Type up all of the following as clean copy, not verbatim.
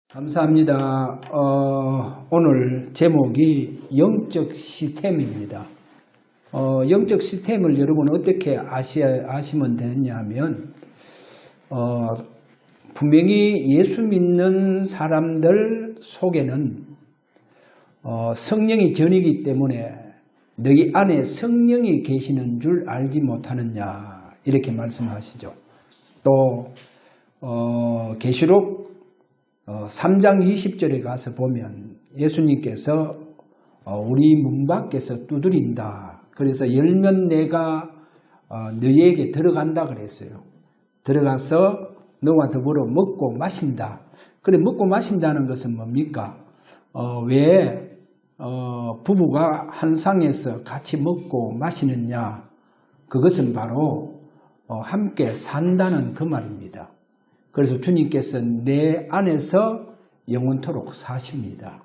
감사합니다. 오늘 제목이 영적 시스템입니다. 영적 시스템을 여러분 어떻게 아시면 되느냐 하면 분명히 예수 믿는 사람들 속에는 성령이 전이기 때문에 너희 안에 성령이 계시는 줄 알지 못하느냐 이렇게 말씀하시죠. 또 계시록 3장 20절에 가서 보면 예수님께서 우리 문 밖에서 두드린다. 그래서 열면 내가 너희에게 들어간다 그랬어요. 들어가서 너와 더불어 먹고 마신다. 그래 먹고 마신다는 것은 뭡니까? 왜 부부가 한 상에서 같이 먹고 마시느냐? 그것은 바로 함께 산다는 그 말입니다. 그래서 주님께서 내 안에서 영원토록 사십니다.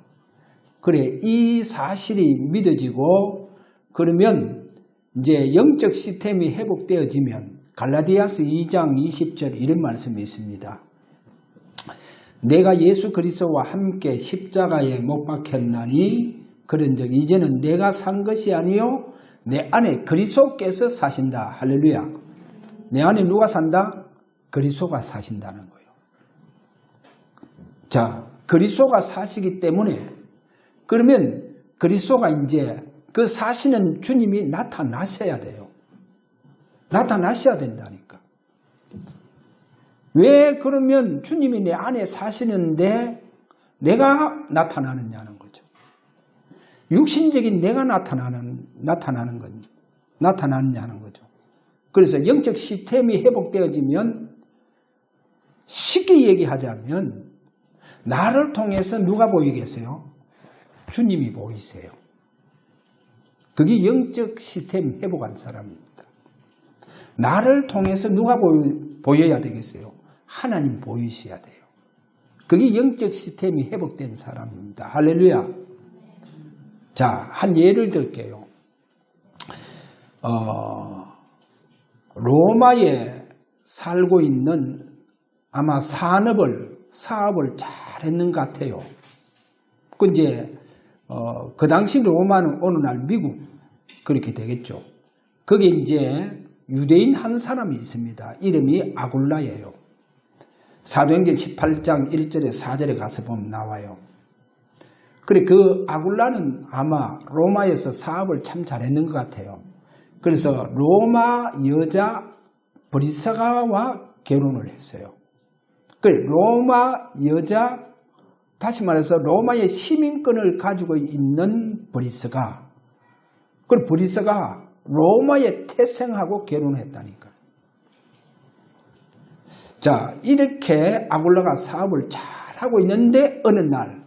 그래 이 사실이 믿어지고 그러면 이제 영적 시스템이 회복되어지면 갈라디아서 2장 20절 이런 말씀이 있습니다. 내가 예수 그리스도와 함께 십자가에 못 박혔나니 그런즉 이제는 내가 산 것이 아니요 내 안에 그리스도께서 사신다. 할렐루야. 내 안에 누가 산다? 그리스도가 사신다는 거예요. 자, 그리스도가 사시기 때문에 그러면 그리스도가 이제 그 사시는 주님이 나타나셔야 돼요. 나타나셔야 된다니까. 왜 그러면 주님이 내 안에 사시는데 내가 나타나느냐는 거죠. 육신적인 내가 나타나느냐는 거죠. 그래서 영적 시스템이 회복되어지면 쉽게 얘기하자면 나를 통해서 누가 보이겠어요? 주님이 보이세요. 그게 영적 시스템 회복한 사람입니다. 나를 통해서 누가 보여야 되겠어요? 하나님 보이셔야 돼요. 그게 영적 시스템이 회복된 사람입니다. 할렐루야. 자, 한 예를 들게요. 로마에 살고 있는 아마 사업을 잘 했는 것 같아요. 그 당시 로마는 어느 날 미국 그렇게 되겠죠. 거기 이제 유대인 한 사람이 있습니다. 이름이 아굴라예요. 사도행전 18장 1절에 4절에 가서 보면 나와요. 그래 그 아굴라는 아마 로마에서 사업을 참 잘했는 것 같아요. 그래서 로마 여자 브리스가와 결혼을 했어요. 그래 로마 여자, 다시 말해서 로마의 시민권을 가지고 있는 브리스가, 그 브리스가 로마의 태생하고 결혼했다니까. 자, 이렇게 아굴라가 사업을 잘하고 있는데 어느 날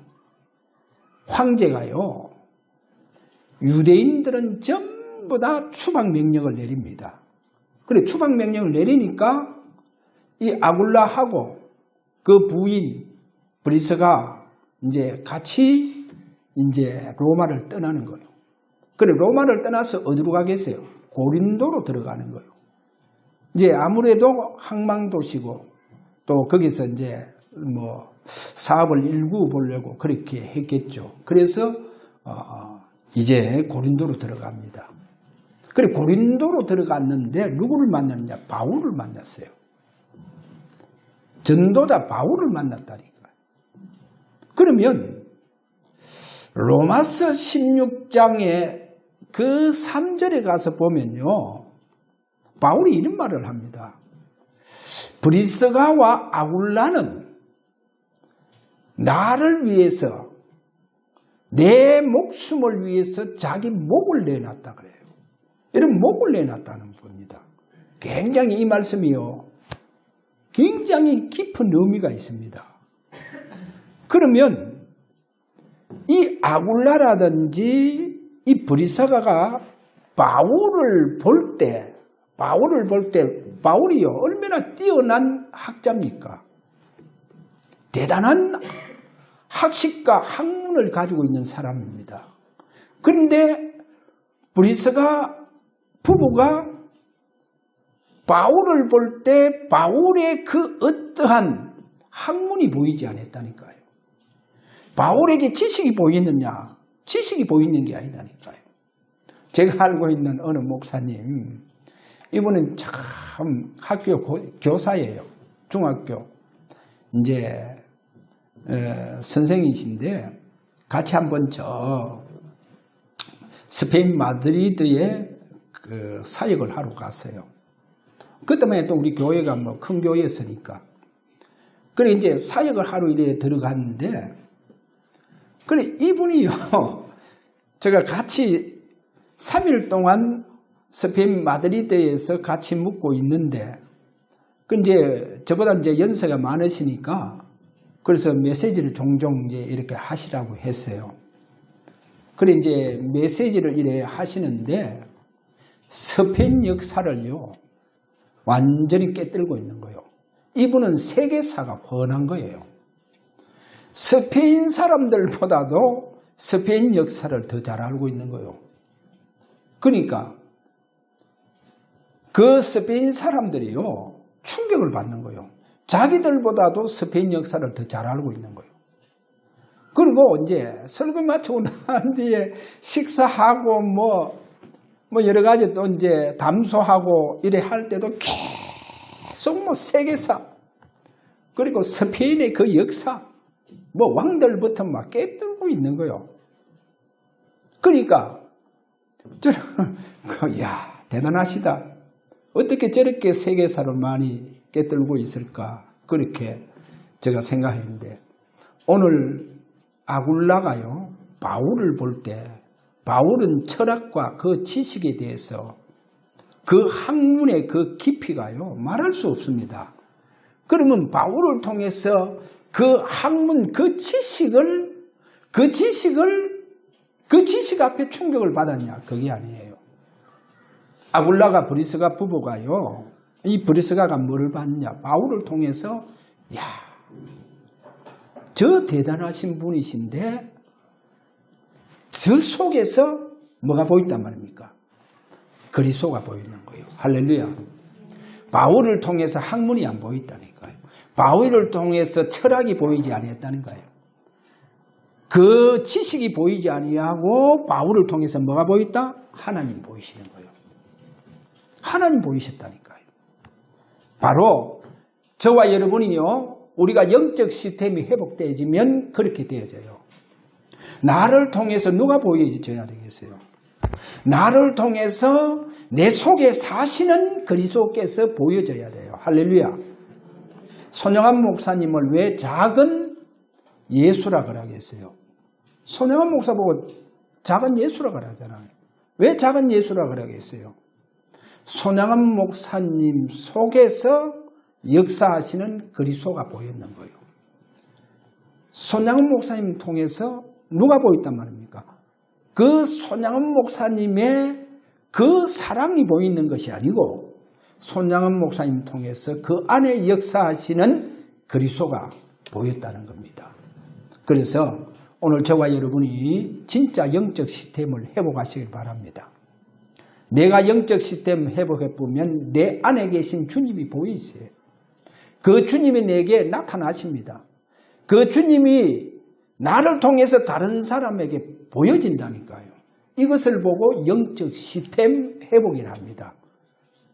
황제가요, 유대인들은 전부 다 추방 명령을 내립니다. 그래 추방 명령을 내리니까 이 아굴라하고 그 부인 브리스가 이제 같이 이제 로마를 떠나는 거예요. 그래 로마를 떠나서 어디로 가겠어요? 고린도로 들어가는 거예요. 이제 아무래도 항만도시고 또 거기서 이제 뭐 사업을 일구 보려고 그렇게 했겠죠. 그래서 이제 고린도로 들어갑니다. 그래 고린도로 들어갔는데 누구를 만났느냐? 바울을 만났어요. 전도자 바울을 만났다니까. 그러면 로마서 16장에 그 3절에 가서 보면요, 바울이 이런 말을 합니다. 브리스가와 아굴라는 나를 위해서 내 목숨을 위해서 자기 목을 내놨다 그래요. 이런 목을 내놨다는 겁니다. 굉장히 이 말씀이요, 굉장히 깊은 의미가 있습니다. 그러면 이 아굴라라든지 이 브리스가가 바울을 볼 때 바울이요 얼마나 뛰어난 학자입니까? 대단한 학식과 학문을 가지고 있는 사람입니다. 그런데 브리스가 부부가 바울을 볼 때 바울의 그 어떠한 학문이 보이지 않았다니까요. 바울에게 지식이 보이느냐? 지식이 보이는 게 아니라니까요. 제가 알고 있는 어느 목사님, 이분은 참 학교 교사예요. 중학교 이제 선생이신데 같이 한번 저 스페인 마드리드에 그 사역을 하러 갔어요. 그때만 또 우리 교회가 뭐 큰 교회였으니까. 그래 이제 사역을 하러 이래 들어갔는데, 그래 이분이요, 제가 같이 3일 동안 스페인 마드리드에서 같이 묵고 있는데, 그 이제 저보다 이제 연세가 많으시니까 그래서 메시지를 종종 이제 이렇게 하시라고 했어요. 그래 이제 메시지를 이래 하시는데 스페인 역사를요 완전히 깨뜨리고 있는 거예요. 이분은 세계사가 훤한 거예요. 스페인 사람들보다도 스페인 역사를 더 잘 알고 있는 거예요. 그러니까 그 스페인 사람들이요 충격을 받는 거예요. 자기들보다도 스페인 역사를 더 잘 알고 있는 거예요. 그리고 이제 설교 마치고 난 뒤에 식사하고 뭐 여러 가지 또 이제 담소하고 이래 할 때도 계속 뭐 세계사, 그리고 스페인의 그 역사, 뭐 왕들부터 막 깨뜨리고 있는 거예요. 그러니까 저는 야 대단하시다. 어떻게 저렇게 세계사를 많이 깨뜨리고 있을까? 그렇게 제가 생각했는데, 오늘 아굴라가요 바울을 볼 때 바울은 철학과 그 지식에 대해서 그 학문의 그 깊이가요 말할 수 없습니다. 그러면 바울을 통해서 그 학문, 그 지식 앞에 충격을 받았냐? 그게 아니에요. 아굴라가 브리스가 부부가요, 이 브리스가가 뭐를 봤냐? 바울을 통해서 야, 저 대단하신 분이신데 저 속에서 뭐가 보인단 말입니까? 그리스도가 보이는 거예요. 할렐루야. 바울을 통해서 학문이 안 보였다니까요. 바울을 통해서 철학이 보이지 아니했다는 거예요. 그 지식이 보이지 아니하고 바울을 통해서 뭐가 보였다? 하나님 보이시는 거예요. 하나님 보이셨다니까요. 바로 저와 여러분이요, 우리가 영적 시스템이 회복되어지면 그렇게 되어져요. 나를 통해서 누가 보여줘야 되겠어요? 나를 통해서 내 속에 사시는 그리스도께서 보여져야 돼요. 할렐루야. 손영한 목사님을 왜 작은 예수라 그러겠어요? 손영한 목사 보고 작은 예수라 그러잖아요. 왜 작은 예수라 그러겠어요? 손영한 목사님 속에서 역사하시는 그리스도가 보였는 거예요. 손영한 목사님 통해서 누가 보였단 말입니까? 그 손영한 목사님의 그 사랑이 보이는 것이 아니고 손영한 목사님 통해서 그 안에 역사하시는 그리스도가 보였다는 겁니다. 그래서 오늘 저와 여러분이 진짜 영적 시스템을 회복하시길 바랍니다. 내가 영적 시스템 회복해보면 내 안에 계신 주님이 보이세요. 그 주님이 내게 나타나십니다. 그 주님이 나를 통해서 다른 사람에게 보여진다니까요. 이것을 보고 영적 시스템 회복이라 합니다.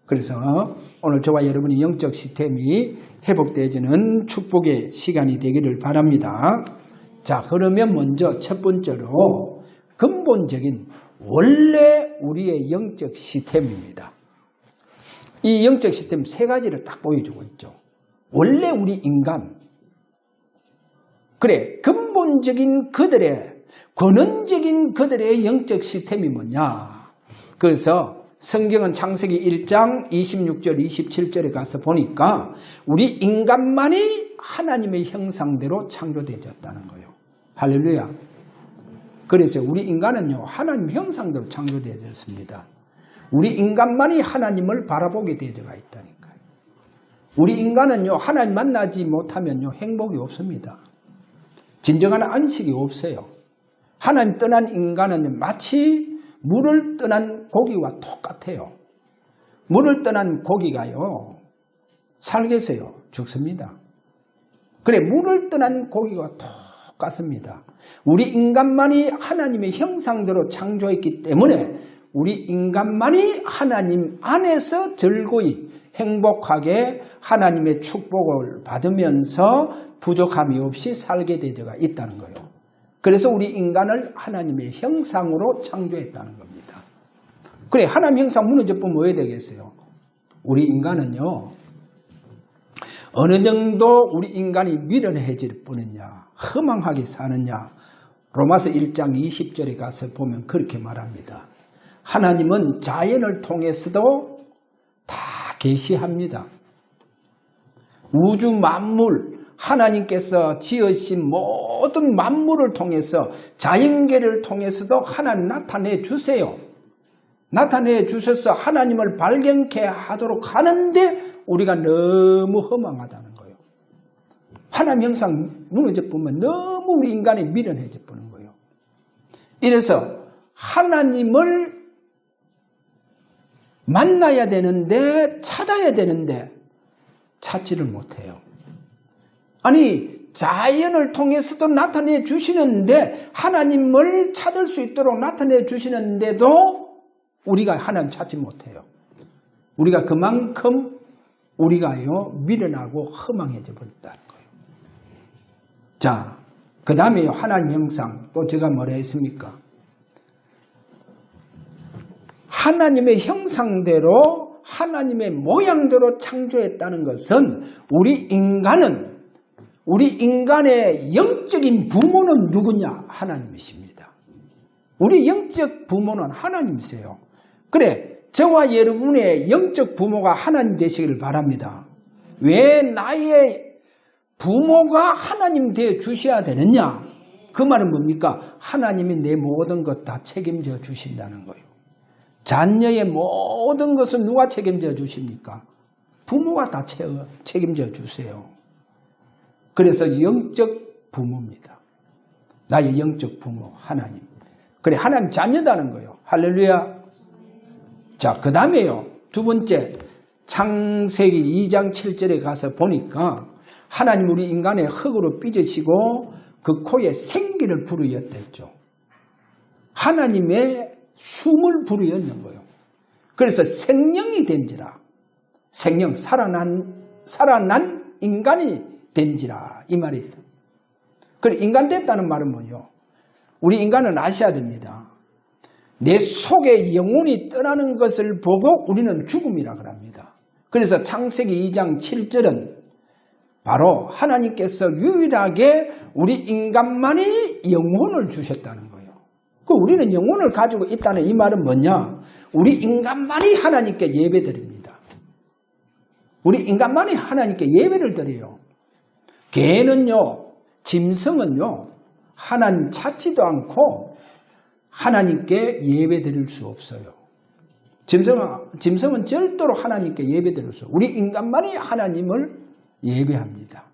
그래서 오늘 저와 여러분이 영적 시스템이 회복되어지는 축복의 시간이 되기를 바랍니다. 자, 그러면 먼저 첫 번째로 근본적인 원래 우리의 영적 시스템입니다. 이 영적 시스템 세 가지를 딱 보여주고 있죠. 원래 우리 인간, 그래 근본적인 그들의 근원적인 그들의 영적 시스템이 뭐냐? 그래서 성경은 창세기 1장 26절 27절에 가서 보니까 우리 인간만이 하나님의 형상대로 창조되어졌다는 거예요. 할렐루야. 그래서 우리 인간은요 하나님 형상대로 창조되어졌습니다. 우리 인간만이 하나님을 바라보게 되어가 있다니까요. 우리 인간은요 하나님 만나지 못하면요 행복이 없습니다. 진정한 안식이 없어요. 하나님 떠난 인간은 마치 물을 떠난 고기와 똑같아요. 물을 떠난 고기가요 살겠어요? 죽습니다. 그래 물을 떠난 고기와 똑같습니다. 우리 인간만이 하나님의 형상대로 창조했기 때문에 우리 인간만이 하나님 안에서 즐거이 행복하게 하나님의 축복을 받으면서 부족함이 없이 살게 되어가 있다는 거예요. 그래서 우리 인간을 하나님의 형상으로 창조했다는 겁니다. 그래, 하나님 형상 무너져버리면 뭐 해야 되겠어요? 우리 인간은요, 어느 정도 우리 인간이 미련해질 뿐이냐, 허망하게 사느냐, 로마서 1장 20절에 가서 보면 그렇게 말합니다. 하나님은 자연을 통해서도 다 계시합니다. 우주 만물, 하나님께서 지으신 모든 만물을 통해서 자연계를 통해서도 하나님 나타내 주세요. 나타내 주셔서 하나님을 발견케 하도록 하는데 우리가 너무 허망하다는 거예요. 하나님 형상 무너져 보면 너무 우리 인간이 미련해져 보는 거예요. 이래서 하나님을 만나야 되는데 찾아야 되는데 찾지를 못해요. 아니, 자연을 통해서도 나타내 주시는데 하나님을 찾을 수 있도록 나타내 주시는데도 우리가 하나님 찾지 못해요. 우리가 그만큼 우리가요 미련하고 허망해져 버렸다는 거예요. 자, 그 다음에 하나님 형상, 또 제가 뭐라 했습니까? 하나님의 형상대로 하나님의 모양대로 창조했다는 것은 우리 인간의 영적인 부모는 누구냐? 하나님이십니다. 우리 영적 부모는 하나님이세요. 그래, 저와 여러분의 영적 부모가 하나님 되시기를 바랍니다. 왜 나의 부모가 하나님 되어 주셔야 되느냐? 그 말은 뭡니까? 하나님이 내 모든 것 다 책임져 주신다는 거예요. 자녀의 모든 것은 누가 책임져 주십니까? 부모가 다 책임져 주세요. 그래서 영적 부모입니다. 나의 영적 부모 하나님. 그래, 하나님 자녀다는 거예요. 할렐루야. 자, 그 다음에요. 두 번째, 창세기 2장 7절에 가서 보니까 하나님 우리 인간의 흙으로 빚으시고 그 코에 생기를 불으셨댔죠. 하나님의 숨을 불으셨는 거예요. 그래서 생명이 된지라. 생명, 살아난 인간이 된지라. 이 말이에요. 그래, 인간 됐다는 말은 뭐요? 우리 인간은 아셔야 됩니다. 내 속에 영혼이 떠나는 것을 보고 우리는 죽음이라 그럽니다. 그래서 창세기 2장 7절은 바로 하나님께서 유일하게 우리 인간만이 영혼을 주셨다는 거예요. 그 우리는 영혼을 가지고 있다는 이 말은 뭐냐? 우리 인간만이 하나님께 예배드립니다. 우리 인간만이 하나님께 예배를 드려요. 개는요, 짐승은요, 하나님 찾지도 않고 하나님께 예배 드릴 수 없어요. 짐승은 절대로 하나님께 예배 드릴 수 없어요. 우리 인간만이 하나님을 예배합니다.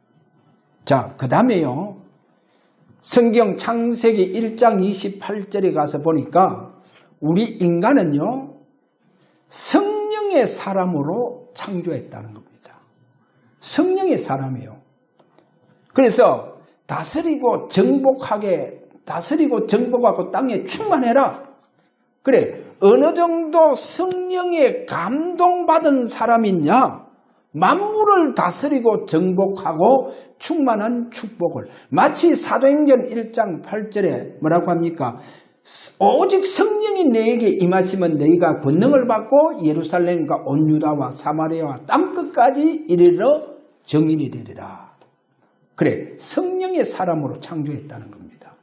자, 그 다음에요. 성경 창세기 1장 28절에 가서 보니까 우리 인간은요, 성령의 사람으로 창조했다는 겁니다. 성령의 사람이에요. 그래서 다스리고 정복하고 땅에 충만해라. 그래, 어느 정도 성령에 감동받은 사람이냐? 만물을 다스리고 정복하고 충만한 축복을. 마치 사도행전 1장 8절에 뭐라고 합니까? 오직 성령이 너에게 임하시면 너희가 권능을 받고 예루살렘과 온 유다와 사마리아와 땅끝까지 이르러 정인이 되리라. 그래, 성령의 사람으로 창조했다는 겁니다.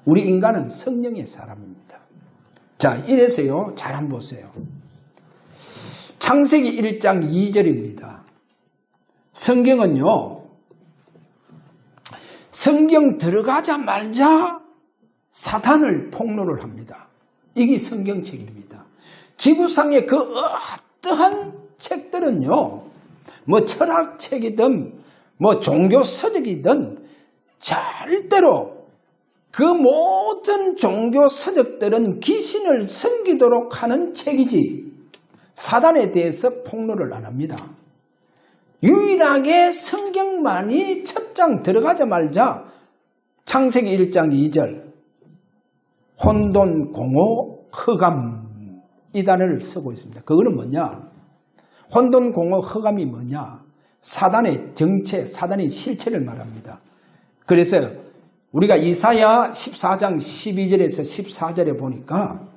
우리 인간은 성령의 사람입니다. 자, 이래서요, 잘 한번 보세요. 창세기 1장 2절입니다. 성경은요, 성경 들어가자마자 사탄을 폭로를 합니다. 이게 성경책입니다. 지구상의 그 어떠한 책들은요, 뭐 철학책이든 뭐 종교 서적이든 절대로 그 모든 종교 서적들은 귀신을 섬기도록 하는 책이지 사단에 대해서 폭로를 안 합니다. 유일하게 성경만이 첫 장 들어가자마자 창세기 1장 2절 혼돈 공허 흑암 이 단어를 쓰고 있습니다. 그거는 뭐냐? 혼돈 공허 흑암이 뭐냐? 사단의 정체, 사단의 실체를 말합니다. 그래서 우리가 이사야 14장 12절에서 14절에 보니까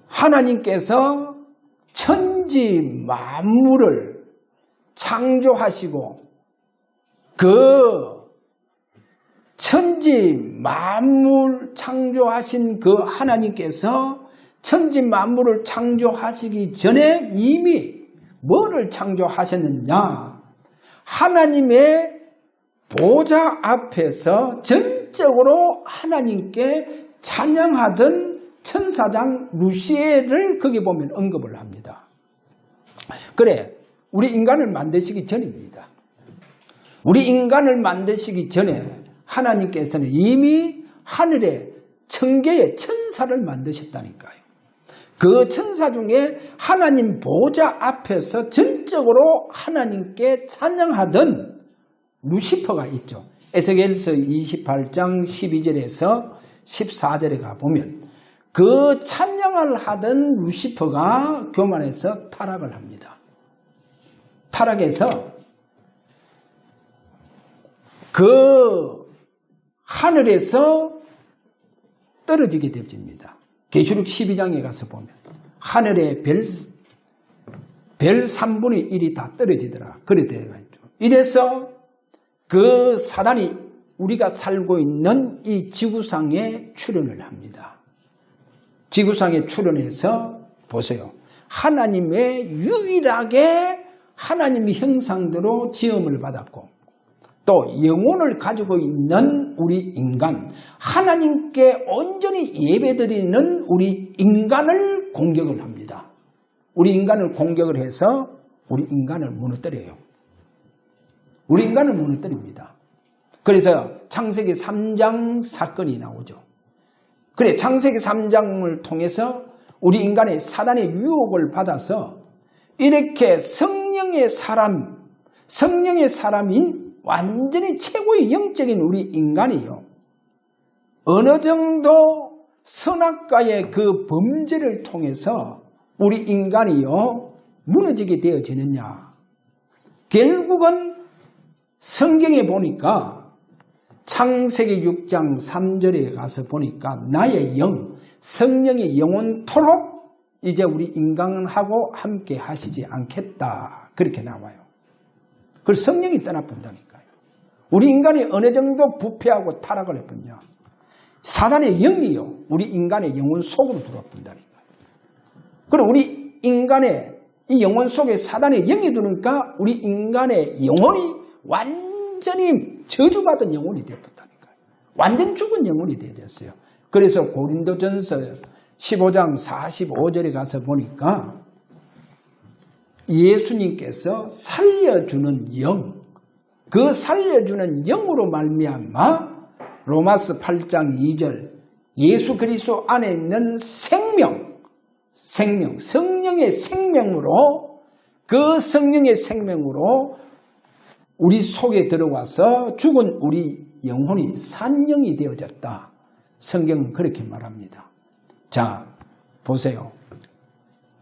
하나님께서 천지 만물을 창조하시고 그 천지 만물 창조하신 그 하나님께서 천지 만물을 창조하시기 전에 이미 뭐를 창조하셨느냐? 하나님의 보좌 앞에서 전적으로 하나님께 찬양하던 천사장 루시엘을 거기 보면 언급을 합니다. 그래, 우리 인간을 만드시기 전입니다. 우리 인간을 만드시기 전에 하나님께서는 이미 하늘에 천개의 천사를 만드셨다니까요. 그 천사 중에 하나님 보좌 앞에서 전적으로 하나님께 찬양하던 루시퍼가 있죠. 에스겔서 28장 12절에서 14절에 가보면 그 찬양을 하던 루시퍼가 교만해서 타락을 합니다. 타락해서 그 하늘에서 떨어지게 됩니다. 계시록 12장에 가서 보면 하늘의 별 3분의 1이 다 떨어지더라. 그래 되어가지고 이래서 그 사단이 우리가 살고 있는 이 지구상에 출현을 합니다. 지구상에 출현해서 보세요. 하나님의 유일하게 하나님의 형상대로 지음을 받았고 또 영혼을 가지고 있는 우리 인간, 하나님께 온전히 예배드리는 우리 인간을 공격을 합니다. 우리 인간을 공격을 해서 우리 인간을 무너뜨려요. 우리 인간을 무너뜨립니다. 그래서 창세기 3장 사건이 나오죠. 그래, 창세기 3장을 통해서 우리 인간의 사단의 유혹을 받아서 이렇게 성령의 사람인 완전히 최고의 영적인 우리 인간이요. 어느 정도 선악과의 그 범죄를 통해서 우리 인간이요 무너지게 되어지느냐. 결국은 성경에 보니까 창세기 6장 3절에 가서 보니까 나의 영, 성령의 영원토록 이제 우리 인간하고 함께 하시지 않겠다. 그렇게 나와요. 그래서 성령이 떠나본다니까요. 우리 인간이 어느 정도 부패하고 타락을 해봤냐. 사단의 영이요. 우리 인간의 영혼 속으로 들어본다니까요. 그리고 우리 인간의 이 영혼 속에 사단의 영이 들어오니까 우리 인간의 영혼이 완전히 저주받은 영혼이 되었다니까요. 완전 죽은 영혼이 되어졌어요. 그래서 고린도전서 15장 45절에 가서 보니까 예수님께서 살려주는 영, 그 살려주는 영으로 말미암아 로마서 8장 2절 예수 그리스도 안에 있는 생명, 성령의 생명으로 그 성령의 생명으로 우리 속에 들어와서 죽은 우리 영혼이 산영이 되어졌다. 성경은 그렇게 말합니다. 자, 보세요.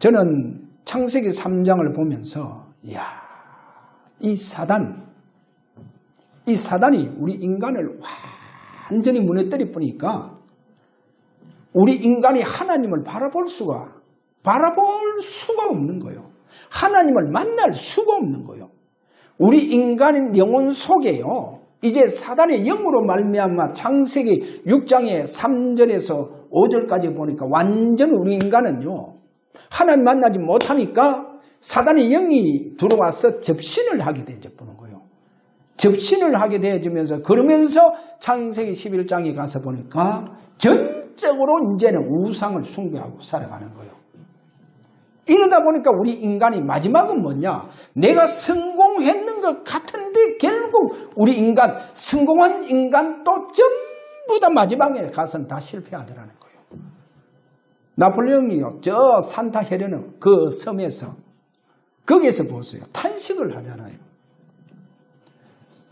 저는 창세기 3장을 보면서 이야, 이 사단이 우리 인간을 완전히 무너뜨려 보니까 우리 인간이 하나님을 바라볼 수가 없는 거예요. 하나님을 만날 수가 없는 거예요. 우리 인간의 영혼 속에요. 이제 사단의 영으로 말미암아 창세기 6장의 3절에서 5절까지 보니까 완전 우리 인간은요. 하나님 만나지 못하니까 사단의 영이 들어와서 접신을 하게 되어보는 거예요. 접신을 하게 되어지면서 그러면서 창세기 11장에 가서 보니까 전적으로 이제는 우상을 숭배하고 살아가는 거예요. 이러다 보니까 우리 인간이 마지막은 뭐냐? 내가 성공했는 것 같은데 결국 우리 인간, 성공한 인간 또 전부 다 마지막에 가서는 다 실패하더라는 거예요. 나폴레옹이요. 저 산타 헤레는 그 섬에서 거기에서 보세요. 탄식을 하잖아요.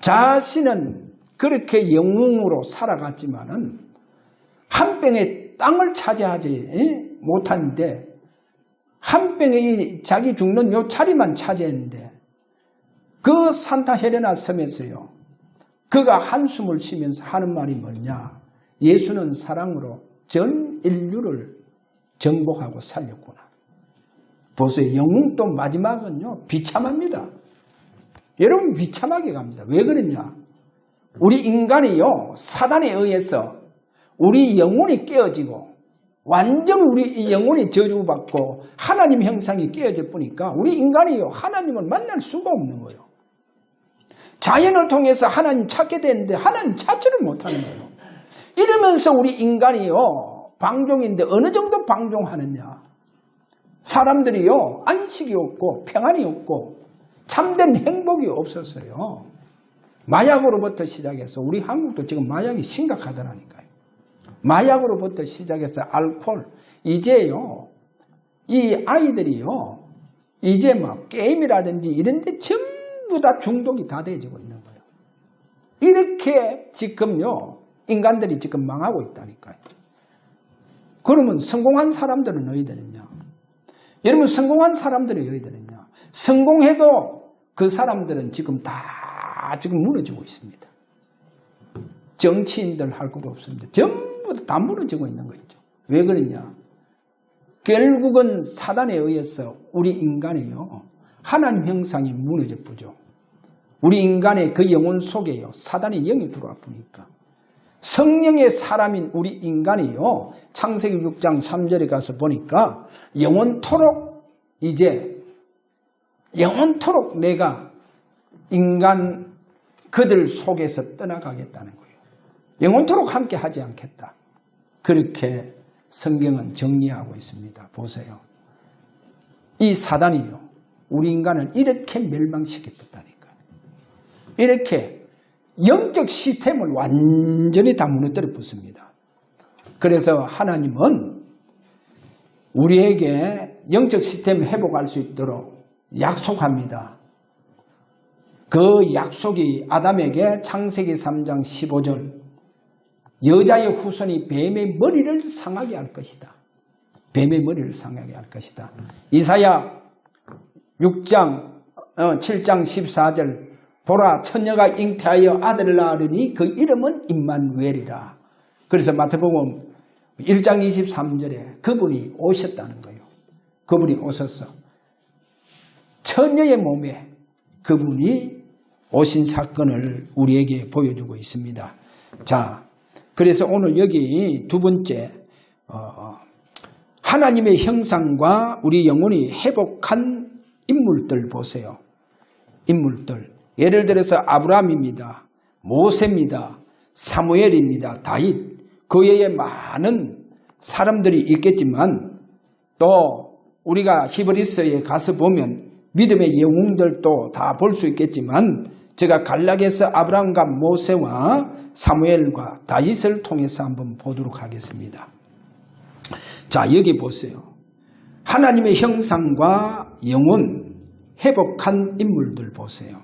자신은 그렇게 영웅으로 살아갔지만은 한 뼘의 땅을 차지하지 못하는데 한 뼘의 자기 죽는 요 자리만 차지했는데 그 산타 헬레나 섬에서요. 그가 한숨을 쉬면서 하는 말이 뭐냐. 예수는 사랑으로 전 인류를 정복하고 살렸구나. 보세요. 영웅도 마지막은요. 비참합니다. 여러분 비참하게 갑니다. 왜 그러냐. 우리 인간이요. 사단에 의해서 우리 영혼이 깨어지고 완전 우리 영혼이 저주받고 하나님 형상이 깨어져 보니까 우리 인간이요. 하나님을 만날 수가 없는 거예요. 자연을 통해서 하나님 찾게 되는데 하나님 찾지를 못하는 거예요. 이러면서 우리 인간이요. 방종인데 어느 정도 방종하느냐. 사람들이요. 안식이 없고 평안이 없고 참된 행복이 없었어요. 마약으로부터 시작해서 우리 한국도 지금 마약이 심각하더라니까요. 마약으로부터 시작해서 알코올. 이제요. 이 아이들이요. 이제 막 게임이라든지 이런 데 전부 다 중독이 다 돼지고 있는 거예요. 이렇게 지금요. 인간들이 지금 망하고 있다니까요. 그러면 성공한 사람들은 어디 되느냐? 여러분 성공한 사람들이 어디 되느냐? 성공해도 그 사람들은 지금 다 지금 무너지고 있습니다. 정치인들 할 것도 없습니다. 전부 다 무너지고 있는 거 있죠. 왜 그러냐? 결국은 사단에 의해서 우리 인간이요. 하나님 형상이 무너져 보죠. 우리 인간의 그 영혼 속에요. 사단의 영이 들어와 보니까. 성령의 사람인 우리 인간이요. 창세기 6장 3절에 가서 보니까 영원토록 이제 영원토록 내가 인간 그들 속에서 떠나가겠다는 거예요. 영원토록 함께 하지 않겠다. 그렇게 성경은 정리하고 있습니다. 보세요. 이 사단이요. 우리 인간을 이렇게 멸망시켰다니까요. 이렇게 영적 시스템을 완전히 다 무너뜨려 부숩니다. 그래서 하나님은 우리에게 영적 시스템을 회복할 수 있도록 약속합니다. 그 약속이 아담에게 창세기 3장 15절 여자의 후손이 뱀의 머리를 상하게 할 것이다. 뱀의 머리를 상하게 할 것이다. 이사야 7장 14절 보라 처녀가 잉태하여 아들을 낳으리니 그 이름은 임마누엘이라. 그래서 마태복음 1장 23절에 그분이 오셨다는 거예요. 그분이 오셔서 처녀의 몸에 그분이 오신 사건을 우리에게 보여주고 있습니다. 자, 그래서 오늘 여기 두 번째 하나님의 형상과 우리 영혼이 회복한 인물들 보세요. 인물들. 예를 들어서 아브라함입니다. 모세입니다. 사무엘입니다. 다윗. 그 외에 많은 사람들이 있겠지만 또 우리가 히브리서에 가서 보면 믿음의 영웅들도 다 볼 수 있겠지만 제가 간략해서 아브라함과 모세와 사무엘과 다윗을 통해서 한번 보도록 하겠습니다. 자, 여기 보세요. 하나님의 형상과 영혼 회복한 인물들 보세요.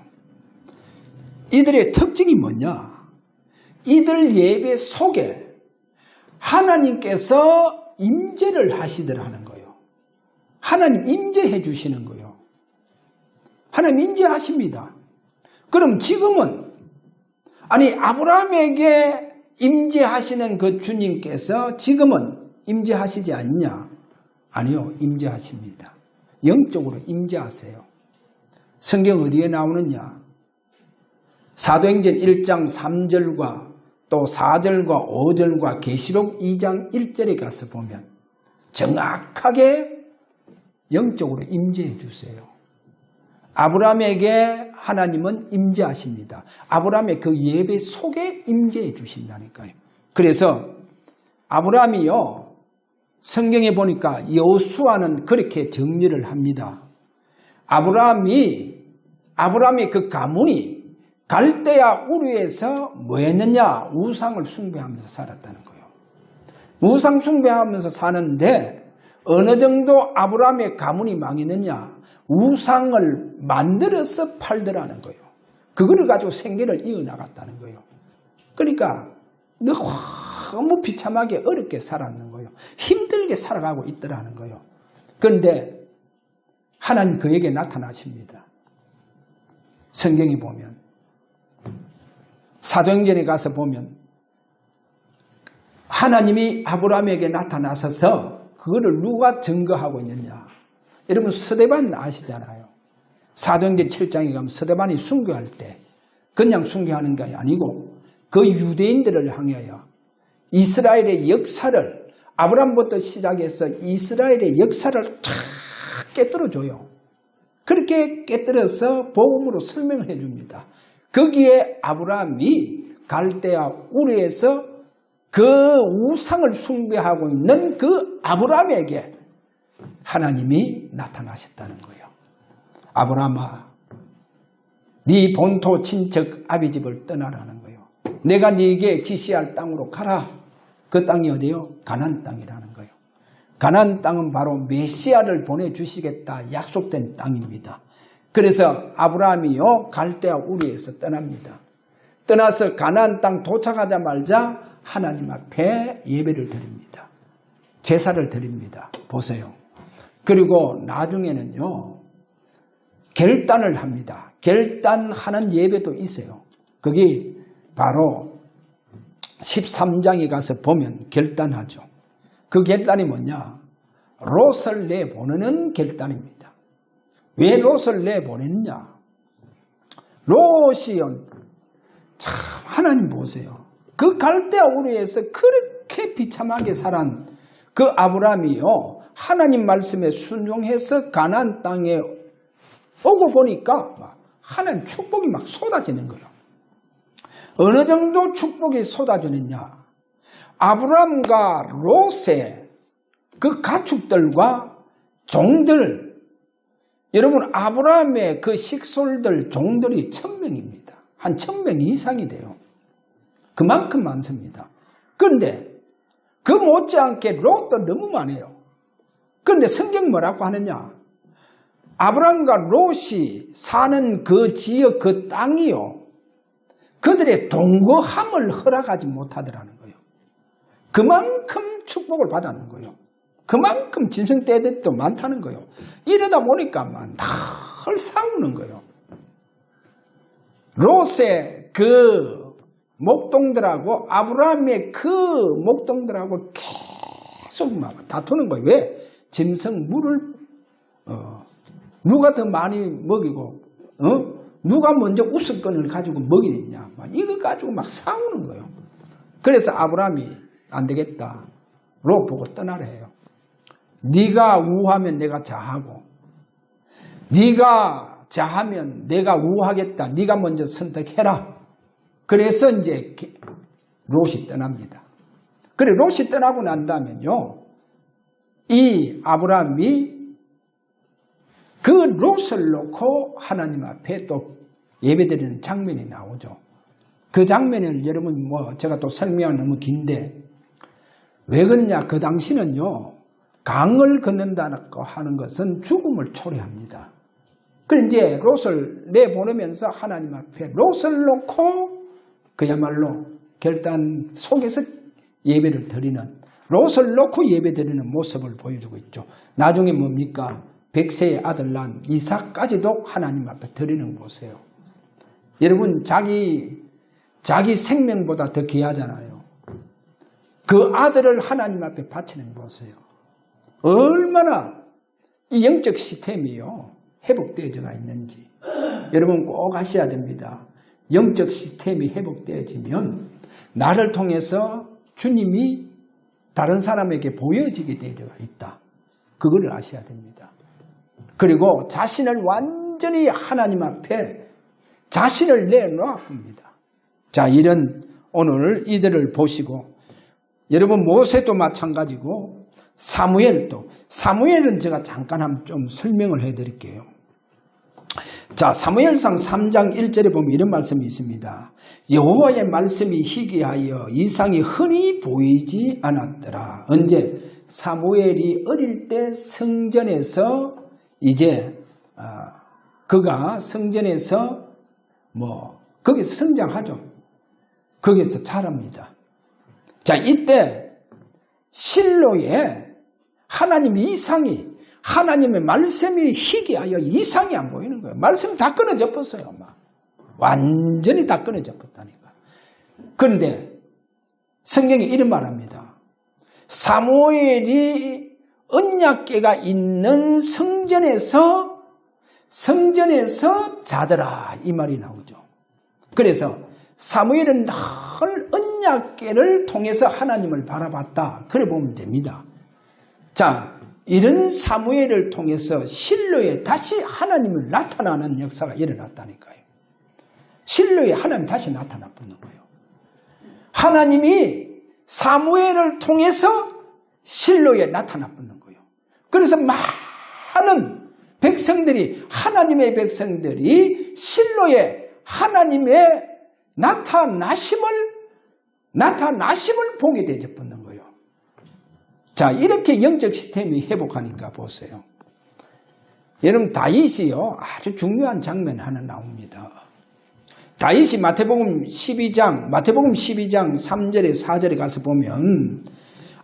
이들의 특징이 뭐냐? 이들 예배 속에 하나님께서 임재를 하시더라는 거예요. 하나님 임재해 주시는 거예요. 하나님 임재하십니다. 그럼 지금은 아니 아브라함에게 임재하시는 그 주님께서 지금은 임재하시지 않냐? 아니요. 임재하십니다. 영적으로 임재하세요. 성경 어디에 나오느냐? 사도행전 1장 3절과 또 4절과 5절과 계시록 2장 1절에 가서 보면 정확하게 영적으로 임재해 주세요. 아브라함에게 하나님은 임재하십니다. 아브라함의 그 예배 속에 임재해 주신다니까요. 그래서 아브라함이요. 성경에 보니까 여호수아는 그렇게 정리를 합니다. 아브라함의 그 가문이 갈대아 우르에서 뭐 했느냐? 우상을 숭배하면서 살았다는 거예요. 우상 숭배하면서 사는데 어느 정도 아브라함의 가문이 망했느냐? 우상을 만들어서 팔더라는 거예요. 그거를 가지고 생계를 이어나갔다는 거예요. 그러니까 너무 비참하게 어렵게 살았는 거예요. 힘들게 살아가고 있더라는 거예요. 그런데 하나님 그에게 나타나십니다. 성경에 보면 사도행전에 가서 보면 하나님이 아브라함에게 나타나셔서 그거를 누가 증거하고 있느냐. 여러분 스데반 아시잖아요. 사도행전 7장에 가면 스데반이 순교할 때 그냥 순교하는 게 아니고 그 유대인들을 향하여 이스라엘의 역사를 아브라함부터 시작해서 이스라엘의 역사를 쫙 깨뜨려줘요. 그렇게 깨뜨려서 복음으로 설명을 해줍니다. 거기에 아브라함이 갈대아 우르에서 그 우상을 숭배하고 있는 그 아브라함에게 하나님이 나타나셨다는 거예요. 아브라함아, 네 본토 친척 아비 집을 떠나라는 거예요. 내가 네게 지시할 땅으로 가라. 그 땅이 어디요? 가나안 땅이라는 거예요. 가나안 땅은 바로 메시아를 보내주시겠다 약속된 땅입니다. 그래서 아브라함이요 갈대아 우르에서 떠납니다. 떠나서 가나안 땅 도착하자마자 하나님 앞에 예배를 드립니다. 제사를 드립니다. 보세요. 그리고 나중에는요 결단을 합니다. 결단하는 예배도 있어요. 거기 바로 13장에 가서 보면 결단하죠. 그 결단이 뭐냐? 롯을 내보내는 결단입니다. 왜 롯을 내보냈냐? 롯이 참 하나님 보세요. 그 갈대아 우르에서 그렇게 비참하게 살한 그 아브라함이요 하나님 말씀에 순종해서 가나안 땅에 오고 보니까 하나님 축복이 막 쏟아지는 거예요. 어느 정도 축복이 쏟아지느냐? 아브라함과 롯의 그 가축들과 종들, 여러분 아브라함의 그 식솔들 종들이 1000명입니다. 한 1000명 이상이 돼요. 그만큼 많습니다. 그런데 그 못지않게 롯도 너무 많아요. 그런데 성경 뭐라고 하느냐? 아브라함과 롯이 사는 그 지역 그 땅이요 그들의 동거함을 허락하지 못하더라는 거예요. 그만큼 축복을 받았는 거예요. 그만큼 짐승떼들도 많다는 거예요. 이러다 보니까 늘 싸우는 거예요. 롯의 그 목동들하고 아브라함의 그 목동들하고 계속 막 다투는 거예요. 왜? 짐승 물을 누가 더 많이 먹이고 누가 먼저 우슬건을 가지고 먹이느냐 이거 가지고 막 싸우는 거예요. 그래서 아브라함이 안 되겠다. 롯 보고 떠나라 해요. 네가 우하면 내가 자하고 네가 자하면 내가 우하겠다. 네가 먼저 선택해라. 그래서 이제 롯이 떠납니다. 그래 롯이 떠나고 난 다음에요. 이 아브라함이 그 롯을 놓고 하나님 앞에 또 예배드리는 장면이 나오죠. 그 장면을 여러분 제가 또 설명은 너무 긴데 왜 그러냐? 그 당시는요. 강을 건넌다고 하는 것은 죽음을 초래합니다. 그래서 이제 롯을 내보내면서 하나님 앞에 롯을 놓고 그야말로 결단 속에서 예배를 드리는 롯을 놓고 예배드리는 모습을 보여주고 있죠. 나중에 뭡니까? 100세의 아들 난 이삭까지도 하나님 앞에 드리는 거 보세요. 여러분 자기 생명보다 더 귀하잖아요. 그 아들을 하나님 앞에 바치는 거 보세요. 얼마나 이 영적 시스템이요 회복되어져 있는지 여러분 꼭 아셔야 됩니다. 영적 시스템이 회복되어지면 나를 통해서 주님이 다른 사람에게 보여지게 되어져 있다. 그걸 아셔야 됩니다. 그리고 자신을 완전히 하나님 앞에 자신을 내놓았습니다. 자, 이런 오늘 이들을 보시고 여러분 모세도 마찬가지고 사무엘은 제가 잠깐 좀 설명을 해드릴게요. 자, 사무엘상 3장 1절에 보면 이런 말씀이 있습니다. 여호와의 말씀이 희귀하여 이상이 흔히 보이지 않았더라. 언제? 사무엘이 어릴 때 성전에서 이제 그가 성전에서 거기서 성장하죠. 거기에서 자랍니다. 자, 이때 실로에 하나님의 이상이, 하나님의 말씀이 희귀하여 이상이 안 보이는 거예요. 말씀 다 끊어져 버렸어요. 막. 완전히 다 끊어져 버렸다니까. 그런데 성경이 이런 말합니다. 사무엘이 언약궤가 있는 성전에서 자더라, 이 말이 나오죠. 그래서 사무엘은 늘 언약궤를 통해서 하나님을 바라봤다, 그래 보면 됩니다. 자, 이런 사무엘을 통해서 실로에 다시 하나님을 나타나는 역사가 일어났다니까요. 실로에 하나님 다시 나타나 보는 거예요. 하나님이 사무엘을 통해서 실로에 나타나 보는 거예요. 그래서 많은 백성들이, 하나님의 백성들이 실로에 하나님의 나타나심을 보게 되어 버는 거예요. 자, 이렇게 영적 시스템이 회복하니까 보세요. 여러분, 다윗이요, 아주 중요한 장면 하나 나옵니다. 다윗이 마태복음 12장 3절에 4절에 가서 보면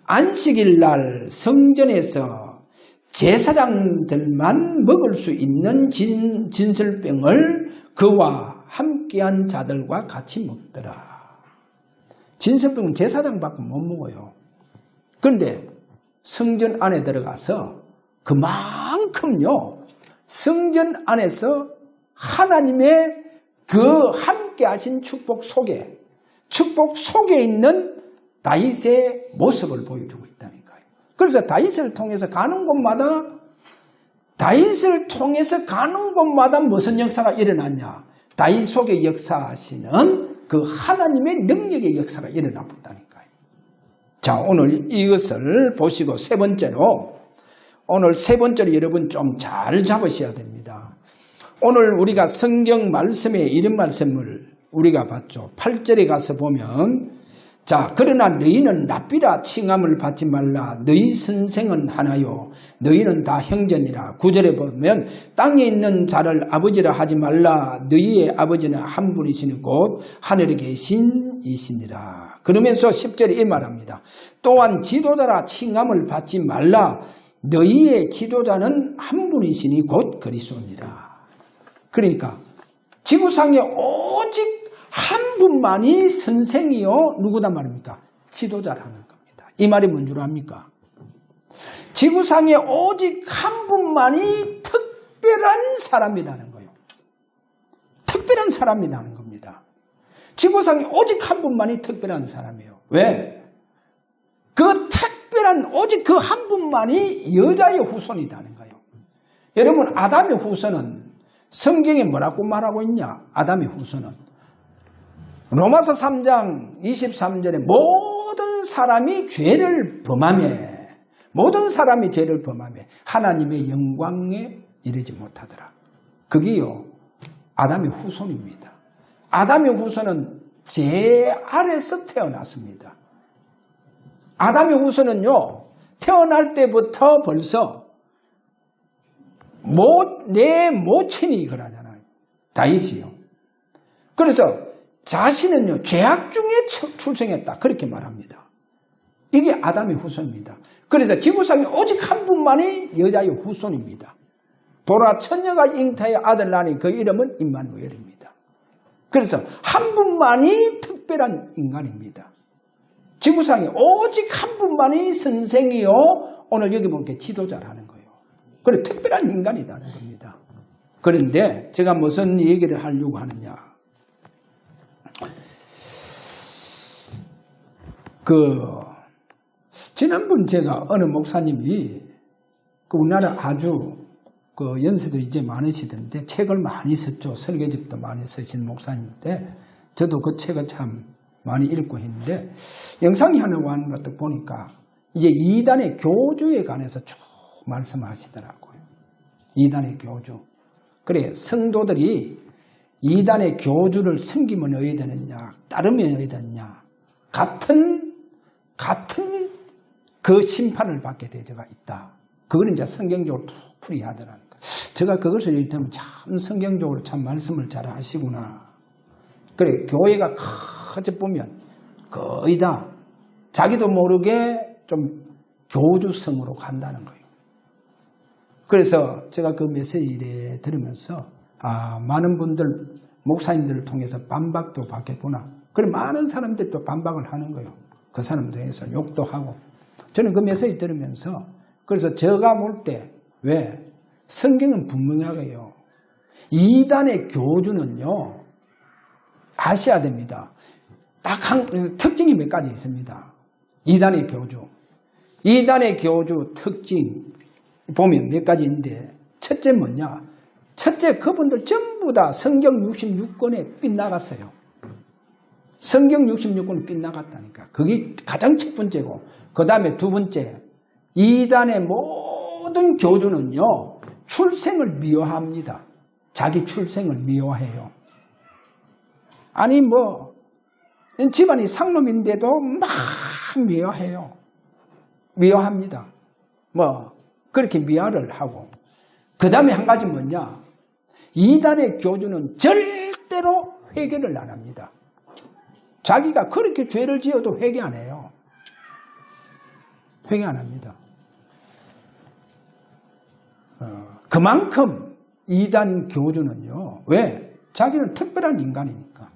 안식일 날 성전에서 제사장들만 먹을 수 있는 진설병을 그와 함께한 자들과 같이 먹더라. 진설병은 제사장밖에 못 먹어요. 그런데 성전 안에 들어가서 그만큼요, 성전 안에서 하나님의 그 함께 하신 축복 속에 있는 다윗의 모습을 보여주고 있다니까요. 그래서 다윗을 통해서 가는 곳마다 무슨 역사가 일어났냐? 다윗 속에 역사하시는 그 하나님의 능력의 역사가 일어나 본다니까요. 자, 오늘 이것을 보시고 세 번째로 여러분 좀 잘 잡으셔야 됩니다. 오늘 우리가 성경 말씀에 이런 말씀을 우리가 봤죠. 8절에 가서 보면, 자, 그러나 너희는 랍비라 칭함을 받지 말라. 너희 선생은 하나요, 너희는 다 형제니라. 9절에 보면 땅에 있는 자를 아버지라 하지 말라. 너희의 아버지는 한 분이시니 곧 하늘에 계신 이시니라. 그러면서 10절에 이 말합니다. 또한 지도자라 칭함을 받지 말라. 너희의 지도자는 한 분이시니 곧 그리스도니라. 그러니까 지구상에 오직 한 분만이 선생이요, 누구다 말입니까? 지도자라는 겁니다. 이 말이 뭔 줄 압니까? 지구상에 오직 한 분만이 특별한 사람이라는 거예요. 특별한 사람이라는 겁니다. 지구상에 오직 한 분만이 특별한 사람이에요. 왜? 오직 그 한 분만이 여자의 후손이라는 거예요. 여러분, 아담의 후손은 성경에 뭐라고 말하고 있냐? 아담의 후손은 로마서 3장 23절에 모든 사람이 죄를 범하며 하나님의 영광에 이르지 못하더라. 그게요, 아담의 후손입니다. 아담의 후손은 죄 아래서 태어났습니다. 아담의 후손은요, 태어날 때부터 벌써 내 모친이 그러잖아요. 다윗이요. 그래서 자신은요, 죄악 중에 출생했다, 그렇게 말합니다. 이게 아담의 후손입니다. 그래서 지구상에 오직 한 분만이 여자의 후손입니다. 보라, 처녀가 잉타의 아들 낳으니 그 이름은 임마누엘입니다. 그래서 한 분만이 특별한 인간입니다. 지구상에 오직 한 분만이 선생이요, 오늘 여기 보니까 지도자라는 거예요. 그래, 특별한 인간이라는 겁니다. 그런데 제가 무슨 얘기를 하려고 하느냐? 지난번 제가 어느 목사님이 우리나라 아주 연세도 이제 많으시던데 책을 많이 썼죠. 설교집도 많이 쓰신 목사님인데 저도 그 책을 참 많이 읽고 했는데 영상이 하나 왔는 것도 보니까 이제 이단의 교주에 관해서 쭉 말씀하시더라고요. 이단의 교주. 그래, 성도들이 이단의 교주를 섬기면 어떻게 되느냐, 따르면 어떻게 되느냐, 같은 그 심판을 받게 되어가 있다. 그걸 이제 성경적으로 툭 풀이하더라는 거예요. 제가 그것을 읽으면 참 성경적으로 참 말씀을 잘 하시구나. 그래, 교회가 어찌 보면 거의 다 자기도 모르게 좀 교주성으로 간다는 거예요. 그래서 제가 그 메시지를 들으면서 많은 분들 목사님들을 통해서 반박도 받겠구나. 그래 많은 사람들이 또 반박을 하는 거예요. 그 사람들 통해서 욕도 하고. 저는 그 메시지 들으면서 그래서 제가 볼 때 왜 성경은 분명하게요. 이단의 교주는요. 아셔야 됩니다. 딱 특징이 몇 가지 있습니다. 이단의 교주. 이단의 교주 특징 보면 몇 가지인데 첫째 뭐냐? 첫째 그분들 전부 다 성경 66권에 빗나갔어요. 성경 66권에 빗나갔다니까. 그게 가장 첫 번째고 그 다음에 두 번째 이단의 모든 교주는요. 출생을 미워합니다. 자기 출생을 미워해요. 아니 뭐 집안이 상놈인데도 막 미워해요. 미워합니다. 뭐 그렇게 미화를 하고 그 다음에 한 가지 뭐냐. 이단의 교주는 절대로 회개를 안 합니다. 자기가 그렇게 죄를 지어도 회개 안 해요. 회개 안 합니다. 그만큼 이단 교주는요. 왜? 자기는 특별한 인간이니까.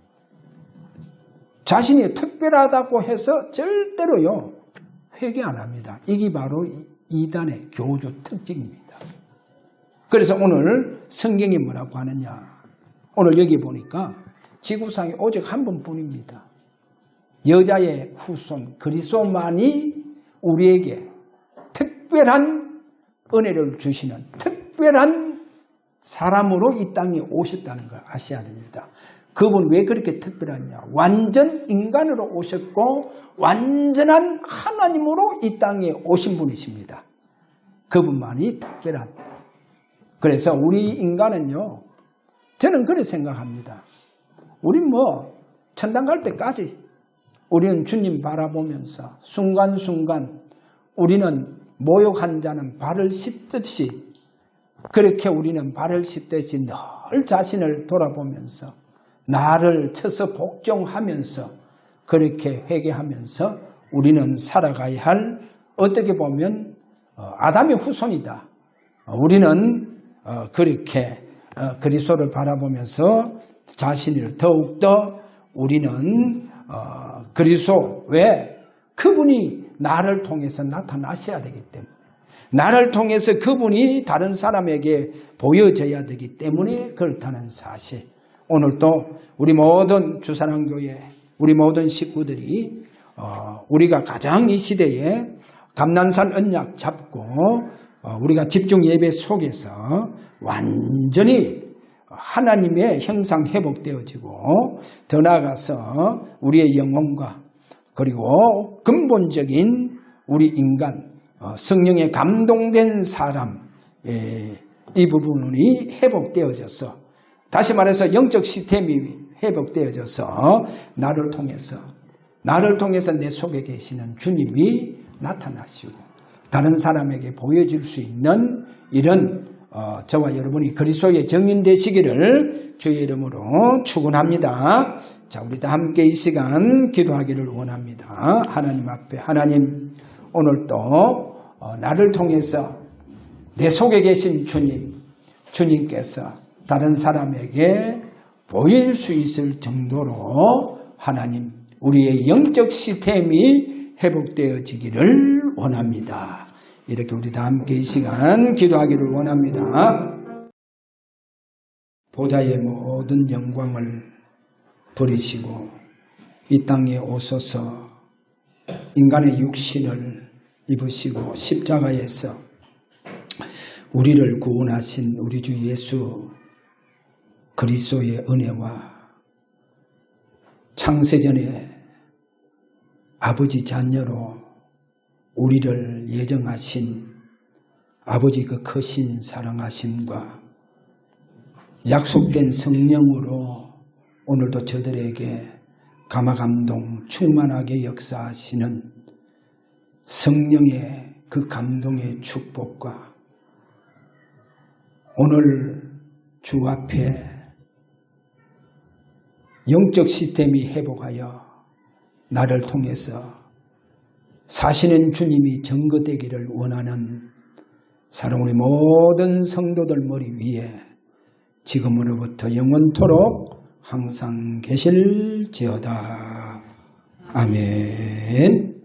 자신이 특별하다고 해서 절대로요. 회개 안 합니다. 이게 바로 이단의 교주 특징입니다. 그래서 오늘 성경이 뭐라고 하느냐. 오늘 여기 보니까 지구상에 오직 한 분뿐입니다. 여자의 후손 그리스도만이 우리에게 특별한 은혜를 주시는 특별한 사람으로 이 땅에 오셨다는 걸 아셔야 됩니다. 그분 왜 그렇게 특별하냐. 완전 인간으로 오셨고 완전한 하나님으로 이 땅에 오신 분이십니다. 그분만이 특별한. 그래서 우리 인간은요. 저는 그렇게 생각합니다. 우린 뭐 천당 갈 때까지 우리는 주님 바라보면서 순간순간 우리는 모욕한 자는 발을 씻듯이 그렇게 우리는 발을 씻듯이 늘 자신을 돌아보면서 나를 쳐서 복종하면서 그렇게 회개하면서 우리는 살아가야 할 어떻게 보면 아담의 후손이다. 우리는 그렇게 그리스도를 바라보면서 자신을 더욱더 우리는 그리스도 왜 그분이 나를 통해서 나타나셔야 되기 때문에 나를 통해서 그분이 다른 사람에게 보여져야 되기 때문에 그렇다는 사실. 오늘도 우리 모든 주사랑교회 우리 모든 식구들이 우리가 가장 이 시대에 감난산 언약 잡고 우리가 집중 예배 속에서 완전히 하나님의 형상 회복되어지고 더 나아가서 우리의 영혼과 그리고 근본적인 우리 인간 성령에 감동된 사람 이 부분이 회복되어져서 다시 말해서 영적 시스템이 회복되어져서 나를 통해서 내 속에 계시는 주님이 나타나시고 다른 사람에게 보여줄 수 있는 이런 저와 여러분이 그리스도의 정인 되시기를 주의 이름으로 축원합니다. 자, 우리 다 함께 이 시간 기도하기를 원합니다. 하나님 앞에 하나님 오늘도 나를 통해서 내 속에 계신 주님께서 다른 사람에게 보일 수 있을 정도로 하나님 우리의 영적 시스템이 회복되어지기를 원합니다. 이렇게 우리 다 함께 이 시간 기도하기를 원합니다. 보좌의 모든 영광을 버리시고 이 땅에 오셔서 인간의 육신을 입으시고 십자가에서 우리를 구원하신 우리 주 예수 그리스도의 은혜와 창세전에 아버지 자녀로 우리를 예정하신 아버지 그 크신 사랑하심과 약속된 성령으로 오늘도 저들에게 감화감동 충만하게 역사하시는 성령의 그 감동의 축복과 오늘 주 앞에 영적 시스템이 회복하여 나를 통해서 사시는 주님이 증거되기를 원하는 사랑하는 모든 성도들 머리 위에 지금으로부터 영원토록 항상 계실지어다. 아멘.